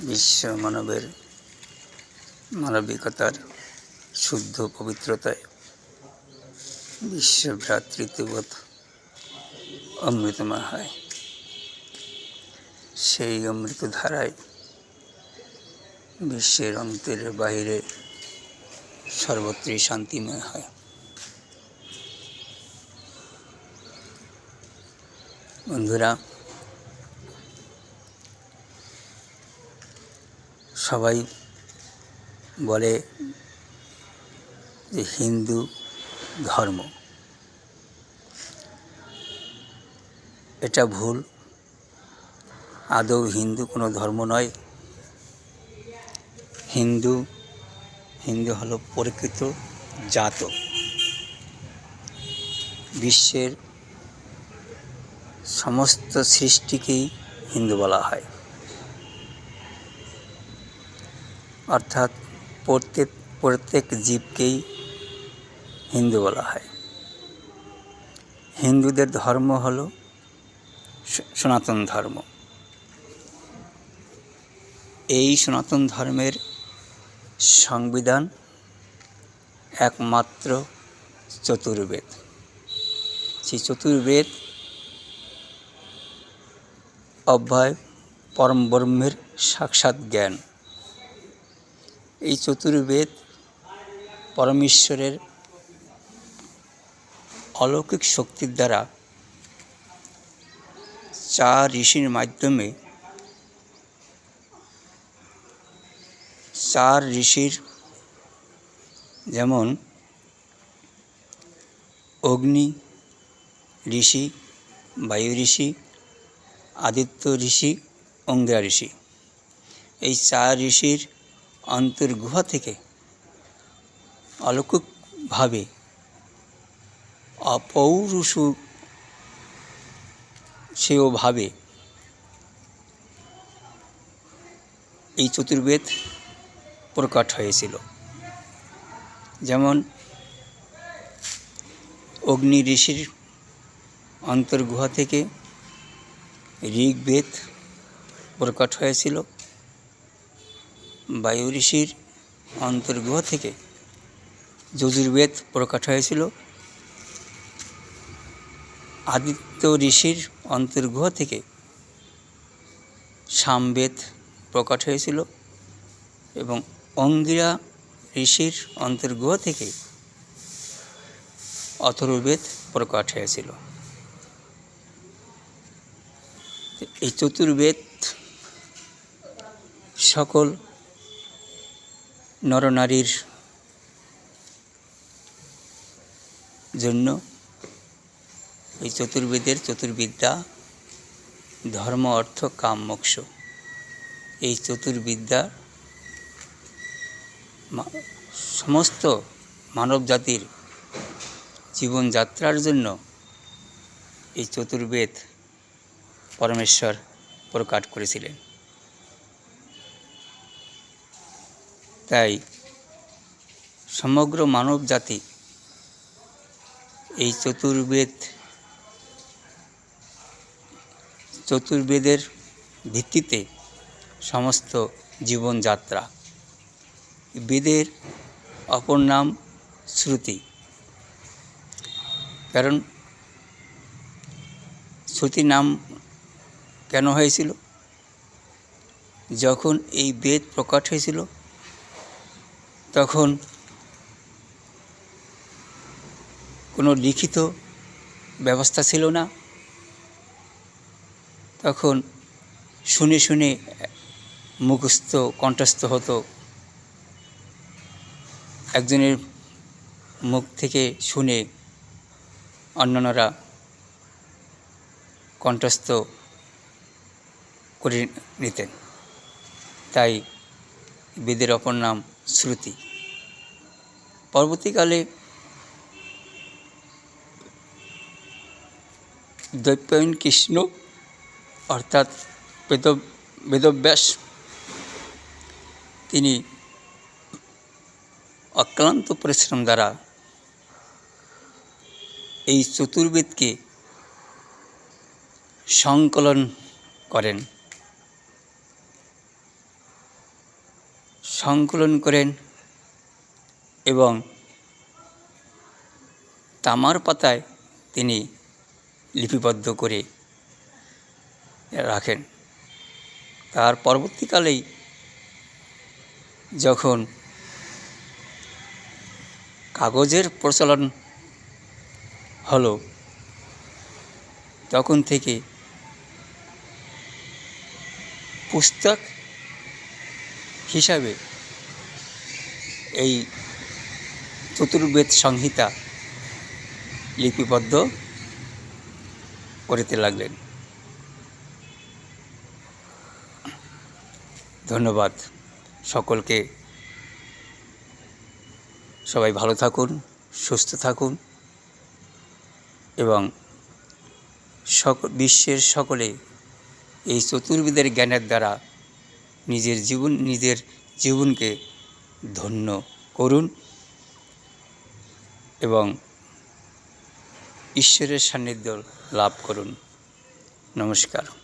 বিশ্ব মানবের মানবিকতার শুদ্ধ পবিত্রতায় বিশ্ব ভ্রাতৃত্ববোধ অমৃতময় হয়। সেই অমৃতধারায় বিশ্বের অন্তরের বাহিরে সর্বত্রই শান্তিময় হয়। বন্ধুরা, সবাই বলে যে হিন্দু ধর্ম, এটা ভুল। আদৌ হিন্দু কোনো ধর্ম নয়। হিন্দু হলো প্রকৃত জাত। বিশ্বের সমস্ত সৃষ্টিকেই হিন্দু বলা হয়, অর্থাৎ প্রত্যেক জীবকেই হিন্দু বলা হয়। হিন্দুদের ধর্ম হলো সনাতন ধর্ম। এই সনাতন ধর্মের সংবিধান একমাত্র চতুর্বেদ। সেই চতুর্বেদ অব্যয় পরম ব্রহ্মের সাক্ষাৎ জ্ঞান। এই চতুর্বেদ পরমেশ্বরের অলৌকিক শক্তির দ্বারা 4 ঋষির মাধ্যমে 4 ঋষির, যেমন অগ্নি ঋষি, বায়ু ঋষি, আদিত্য ঋষি, অঙ্গিরা ঋষি, এই 4 ঋষির অন্তর্গুহা থেকে অলৌকিকভাবে অপৌরুষেয়ভাবে এই চতুর্বেদ প্রকট হয়েছিল। যেমন অগ্নি ঋষির অন্তর্গুহা থেকে ঋগ্বেদ প্রকট হয়েছিল, বায়ু ঋষির অন্তর্গুহা থেকে যজুর্বেদ প্রকট হয়েছিল, আদিত্য ঋষির অন্তর্গুহা থেকে সামবেদ প্রকট হয়েছিল এবং অঙ্গিরা ঋষির অন্তর্গুহা থেকে অথর্ববেদ প্রকট হয়েছিল। এই চতুর্বেদ সকল নরনারীর জন্য, এই চতুর্বেদের চতুর্বিদ্যা ধর্ম, অর্থ, কাম, মোক্ষ, এই চতুর্বিদ্যা সমস্ত মানব জাতির জীবনযাত্রার জন্য এই চতুর্বেদ পরমেশ্বর প্রকাশ করেছিলেন। তাই সমগ্র মানব জাতি এই চতুর্বেদের ভিত্তিতে সমস্ত জীবনযাত্রা। বেদের অপর নাম শ্রুতি। কারণ শ্রুতি নাম কেন হয়েছিল? যখন এই বেদ প্রকট হয়েছিল তখন কোনো লিখিত ব্যবস্থা ছিল না। তখন শুনে শুনে মুখস্থ কণ্ঠস্থ হতো। একজনের মুখ থেকে শুনে অন্যান্যরা কণ্ঠস্থ করে নিতেন। তাই বেদের অপর নাম শ্রুতি। পরবর্তীকালে দৈপায়ন কৃষ্ণ অর্থাৎ বেদব্যাস তিনি অক্লান্ত পরিশ্রম দ্বারা এই চতুর্বেদকে সংকলন করেন এবং তামার পাতায় তিনি লিপিবদ্ধ করে রাখেন। তার পরবর্তীকালেই যখন কাগজের প্রচলন হলো, তখন থেকে পুস্তক হিসাবে এই চতুর্বেদ সংহিতা লিপিবদ্ধ করতে লাগলেন। ধন্যবাদ সকলকে। সবাই ভালো থাকুন, সুস্থ থাকুন এবং বিশ্বের সকলে এই চতুর্বেদের জ্ঞানের দ্বারা নিজের জীবনকে ধন্য করুন এবং ঈশ্বরের সান্নিধ্য লাভ করুন। নমস্কার।